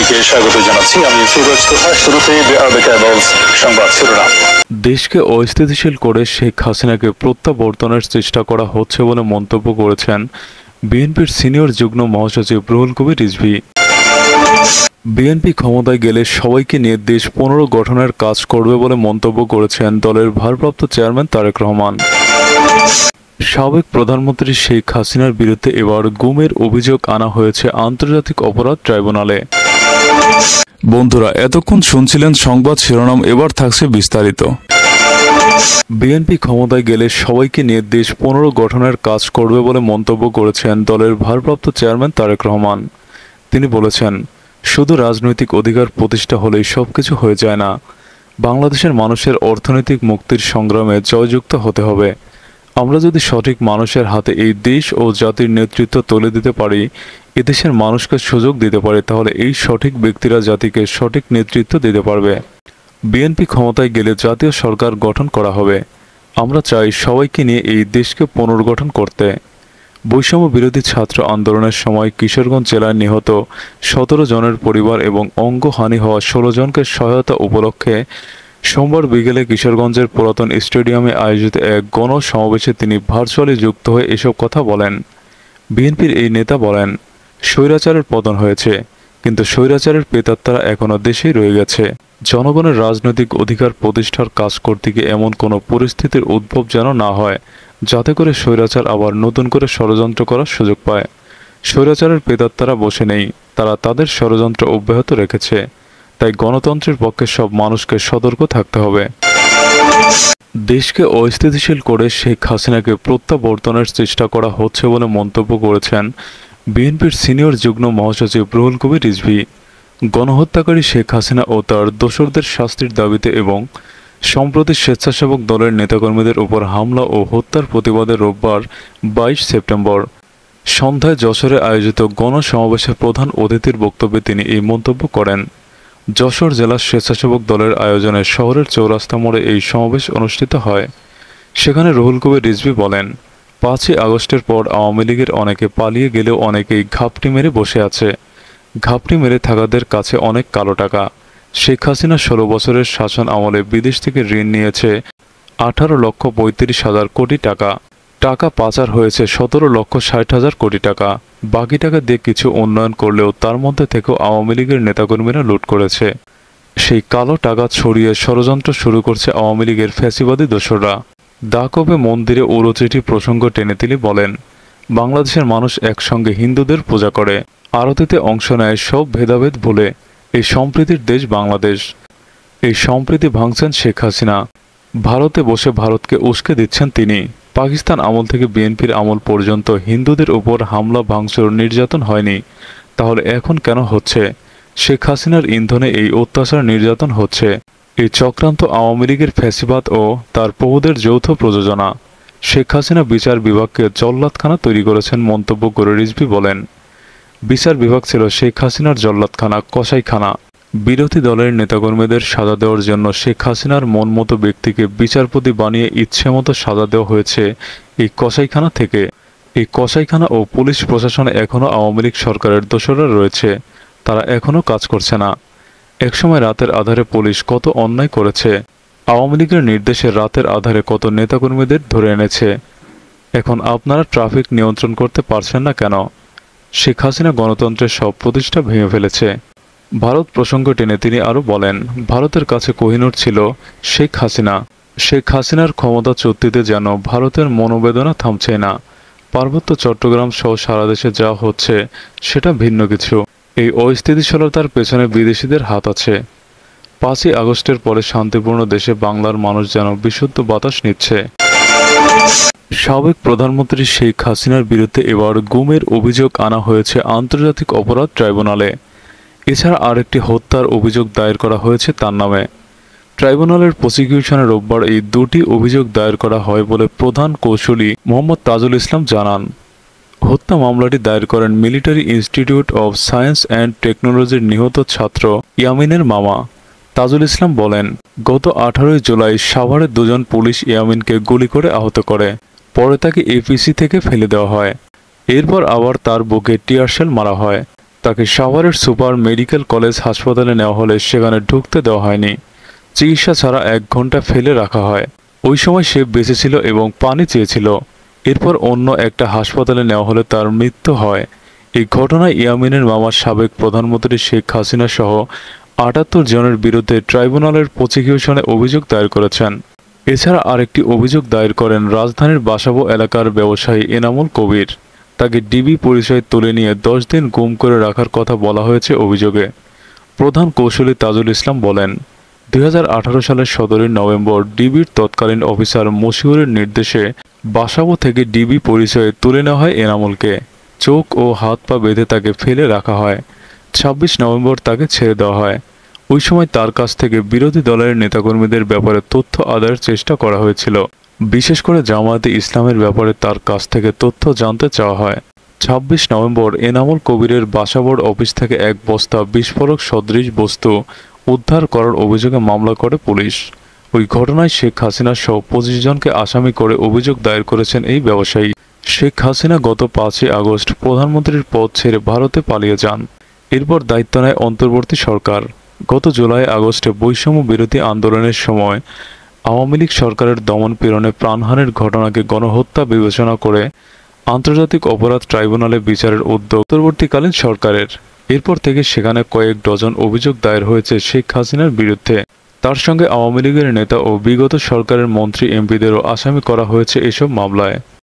সবাইকে স্বাগত জানাচ্ছি। আমি ফিরোজ তোহা। শুরুতেই বিআরবি কেবলস সংবাদ শিরোনাম। দেশকে অস্থিতিশীল করে শেখ হাসিনাকে প্রত্যাবর্তনের চেষ্টা করা হচ্ছে বলে মন্তব্য করেছেন বিএনপির সিনিয়র যুগ্ম মহাসচিব রুহুল কবির রিজভী। বিএনপি ক্ষমতায় গেলে সবাইকে নিয়ে দেশ পুনর্গঠনের কাজ করবে বলে মন্তব্য করেছেন দলের ভারপ্রাপ্ত চেয়ারম্যান তারেক রহমান। সাবেক প্রধানমন্ত্রী শেখ হাসিনার বিরুদ্ধে এবার গুমের অভিযোগ আনা হয়েছে আন্তর্জাতিক অপরাধ ট্রাইব্যুনালে। বন্ধুরা, এতক্ষণ শুনছিলেন সংবাদ শিরোনাম, এবার থাকছে বিস্তারিত। বিএনপি ক্ষমতায় গেলে সবাইকে নিয়ে দেশ পুনর্গঠনের কাজ করবে বলে মন্তব্য করেছেন দলের ভারপ্রাপ্ত চেয়ারম্যান তারেক রহমান। তিনি বলেছেন, শুধু রাজনৈতিক অধিকার প্রতিষ্ঠা হলেই সবকিছু হয়ে যায় না। বাংলাদেশের মানুষের অর্থনৈতিক মুক্তির সংগ্রামে জয়যুক্ত হতে হবে। আমরা যদি সঠিক মানুষের হাতে এই দেশ ও জাতির নেতৃত্ব তুলে দিতে পারি, এদেশের মানুষকে সুযোগ দিতে পারি, তাহলে এই সঠিক ব্যক্তিরা জাতিকে সঠিক নেতৃত্ব দিতে পারবে। বিএনপি ক্ষমতায় গেলে জাতীয় সরকার গঠন করা হবে। আমরা চাই সবাইকে নিয়ে এই দেশকে পুনর্গঠন করতে। বৈষম্য বিরোধী ছাত্র আন্দোলনের সময় কিশোরগঞ্জ জেলায় নিহত 17 জনের পরিবার এবং অঙ্গহানি হওয়া 16 জনকে সহায়তা উপলক্ষে সোমবার বিকেলে কিশোরগঞ্জের পুরাতন স্টেডিয়ামে আয়োজিত এক গণসমাবেশে তিনি ভার্চুয়ালি যুক্ত হয়ে এসব কথা বলেন। বিএনপির এই নেতা বলেন, স্বৈরাচারের পতন হয়েছে, কিন্তু স্বৈরাচারের প্রেতাত্মারা এখনও দেশেই রয়ে গেছে। জনগণের রাজনৈতিক অধিকার প্রতিষ্ঠার কাজ করতে গিয়ে এমন কোনো পরিস্থিতির উদ্ভব যেন না হয়, যাতে করে স্বৈরাচার আবার নতুন করে ষড়যন্ত্র করার সুযোগ পায়। স্বৈরাচারের প্রেতাত্মারা বসে নেই, তারা তাদের ষড়যন্ত্র অব্যাহত রেখেছে। তাই গণতন্ত্রের পক্ষে সব মানুষকে সতর্ক থাকতে হবে। দেশকে অস্থিতিশীল করে শেখ হাসিনাকে প্রত্যাবর্তনের চেষ্টা করা হচ্ছে বলে মন্তব্য করেছেন বিএনপির সিনিয়র যুগ্ম মহাসচিব রুহুল কবির রিজভী। গণহত্যাকারী শেখ হাসিনা ও তার দোসরদের শাস্তির দাবিতে এবং সম্প্রতি স্বেচ্ছাসেবক দলের নেতাকর্মীদের উপর হামলা ও হত্যার প্রতিবাদে রোববার 22 সেপ্টেম্বর সন্ধ্যায় যশোরে আয়োজিত গণসমাবেশে প্রধান অতিথির বক্তব্যে তিনি এই মন্তব্য করেন। যশোর জেলা স্বেচ্ছাসেবক দলের আয়োজনে শহরের চৌরাস্তা মোড়ে এই সমাবেশ অনুষ্ঠিত হয়। সেখানে রুহুল কবির রিজভী বলেন, 5ই আগস্টের পর আওয়ামী লীগের অনেকে পালিয়ে গেলেও অনেকেই ঘাপটি মেরে বসে আছে। ঘাপটি মেরে থাকাদের কাছে অনেক কালো টাকা। শেখ হাসিনা 16 বছরের শাসন আমলে বিদেশ থেকে ঋণ নিয়েছে 18,35,000 কোটি টাকা। টাকা পাচার হয়েছে 17,60,000 কোটি টাকা। বাকি টাকা দিয়ে কিছু উন্নয়ন করলেও তার মধ্যে থেকেও আওয়ামী লীগের নেতাকর্মীরা লুট করেছে। সেই কালো টাকা ছড়িয়ে ষড়যন্ত্র শুরু করছে আওয়ামী লীগের ফ্যাসিবাদী দোসররা। দাকবে মন্দিরে উড়োচিঠি প্রসঙ্গ টেনে তিনি বলেন, বাংলাদেশের মানুষ একসঙ্গে হিন্দুদের পূজা করে, আরতিতে অংশ নেয় সব ভেদাভেদ ভুলে। এই সম্প্রীতির দেশ বাংলাদেশ। এই সম্প্রীতি ভাঙছেন শেখ হাসিনা। ভারতে বসে ভারতকে উস্কে দিচ্ছেন তিনি। পাকিস্তান আমল থেকে বিএনপির আমল পর্যন্ত হিন্দুদের উপর হামলা ভাঙচুর নির্যাতন হয়নি, তাহলে এখন কেন হচ্ছে? শেখ হাসিনার ইন্ধনে এই অত্যাচার নির্যাতন হচ্ছে। এই চক্রান্ত আওয়ামী লীগের ফ্যাসিবাদ ও তার প্রভুদের যৌথ প্রযোজনা। শেখ হাসিনা বিচার বিভাগকে জল্লাদখানা তৈরি করেছেন মন্তব্য করে রিজভী বলেন, বিচার বিভাগ ছিল শেখ হাসিনার জল্লাদখানা, কসাইখানা। বিরোধী দলের নেতাকর্মীদের সাজা দেওয়ার জন্য শেখ হাসিনার মন মতো ব্যক্তিকে বিচারপতি বানিয়ে ইচ্ছে মতো সাজা দেওয়া হয়েছে এই কসাইখানা থেকে। এই কসাইখানা ও পুলিশ প্রশাসনে এখনও আওয়ামী লীগ সরকারের দোসররা রয়েছে, তারা এখনও কাজ করছে না। একসময় রাতের আধারে পুলিশ কত অন্যায় করেছে, আওয়ামী লীগের নির্দেশে রাতের আধারে কত নেতাকর্মীদের ধরে এনেছে। এখন আপনারা ট্রাফিক নিয়ন্ত্রণ করতে পারছেন না কেন? শেখ হাসিনা গণতন্ত্রের সব প্রতিষ্ঠা ভেঙে ফেলেছে। ভারত প্রসঙ্গ টেনে তিনি আরও বলেন, ভারতের কাছে কোহিনূর ছিল শেখ হাসিনা। শেখ হাসিনার ক্ষমতাচ্যুতিতে যেন ভারতের মনোবেদনা থামছে না। পার্বত্য চট্টগ্রাম সহ সারা দেশে যা হচ্ছে সেটা ভিন্ন কিছু। এই অস্থিতিশীলতার পেছনে বিদেশিদের হাত আছে। 5ই আগস্টের পরে শান্তিপূর্ণ দেশে বাংলার মানুষ যেন বিশুদ্ধ বাতাস নিচ্ছে। সাবেক প্রধানমন্ত্রী শেখ হাসিনার বিরুদ্ধে এবার গুমের অভিযোগ আনা হয়েছে আন্তর্জাতিক অপরাধ ট্রাইব্যুনালে। এছাড়া আরেকটি হত্যার অভিযোগ দায়ের করা হয়েছে তার নামে। ট্রাইব্যুনালের প্রসিকিউশনে রোববার এই দুটি অভিযোগ দায়ের করা হয় বলে প্রধান কৌঁসুলি মোহাম্মদ তাজুল ইসলাম জানান। হত্যা মামলাটি দায়ের করেন military institute of science and টেকনোলজির নিহত ছাত্র ইয়ামিনের মামা। তাজুল ইসলাম বলেন, গত 18 জুলাই সাভারে 2 জন পুলিশ ইয়ামিনকে গুলি করে আহত করে, পরে তাকে এপিসি থেকে ফেলে দেওয়া হয়। এরপর আবার তার বুকে টিয়ারশেল মারা হয়। তাকে সাভারের সুপার মেডিকেল কলেজ হাসপাতালে নেওয়া হলে সেখানে ঢুকতে দেওয়া হয়নি। চিকিৎসা ছাড়া 1 ঘন্টা ফেলে রাখা হয়। ওই সময় সে বেঁচে ছিল এবং পানি চেয়েছিল। এরপর অন্য একটা হাসপাতালে নেওয়া হলে তার মৃত্যু হয়। এই ঘটনায় ইয়ামিনের মামা সাবেক প্রধানমন্ত্রী শেখ হাসিনা সহ 78 জনের বিরুদ্ধে ট্রাইব্যুনালের প্রসিকিউশনে অভিযোগ দায়ের করেছেন। এছাড়া আরেকটি অভিযোগ দায়ের করেন রাজধানীর বাসাবো এলাকার ব্যবসায়ী এনামুল কবির। তাকে ডিবি পরিচয় তুলে নিয়ে 10 দিন গুম করে রাখার কথা বলা হয়েছে অভিযোগে। প্রধান কৌশলী তাজুল ইসলাম বলেন, 2018 সালের 17 নভেম্বর ডিবির তৎকালীন অফিসার মশিউরের নির্দেশে বাসাবো থেকে ডিবি পরিচয়ে তুলে নেওয়া হয় এনামুলকে। চোখ ও হাত পা বেঁধে তাকে ফেলে রাখা হয়। 26 নভেম্বর তাকে ছেড়ে দেওয়া হয়। ওই সময় তার কাছ থেকে বিরোধী দলের নেতাকর্মীদের ব্যাপারে তথ্য আদায়ের চেষ্টা করা হয়েছিল। বিশেষ করে জামায়াতে ইসলামের ব্যাপারে তার কাছ থেকে তথ্য জানতে চাওয়া হয়। 26 নভেম্বর এনামুল কবিরের বাসাবোর অফিস থেকে 1 বস্তা বিস্ফোরক সদৃশ বস্তু উদ্ধার করার অভিযোগে মামলা করে পুলিশ। ওই ঘটনায় শেখ হাসিনা সহ 25 জনকে আসামি করে অভিযোগ দায়ের করেছেন এই ব্যবসায়ী। শেখ হাসিনা গত 5 আগস্ট প্রধানমন্ত্রীর পদ ছেড়ে ভারতে পালিয়ে যান। এরপর দায়িত্ব নেয় অন্তর্বর্তী সরকার। গত জুলাই আগস্টে বৈষম্য বিরোধী আন্দোলনের সময় আওয়ামী লীগ সরকারের দমন পীড়নে প্রাণহানির ঘটনাকে গণহত্যা বিবেচনা করে আন্তর্জাতিক অপরাধ ট্রাইব্যুনালে বিচারের উদ্যোগ অন্তর্বর্তীকালীন সরকারের। এরপর থেকে সেখানে কয়েক ডজন অভিযোগ দায়ের হয়েছে শেখ হাসিনার বিরুদ্ধে। তার সঙ্গে আওয়ামী লীগের নেতা ও বিগত সরকারের মন্ত্রী এমপিদেরও আসামি করা হয়েছে এসব মামলায়।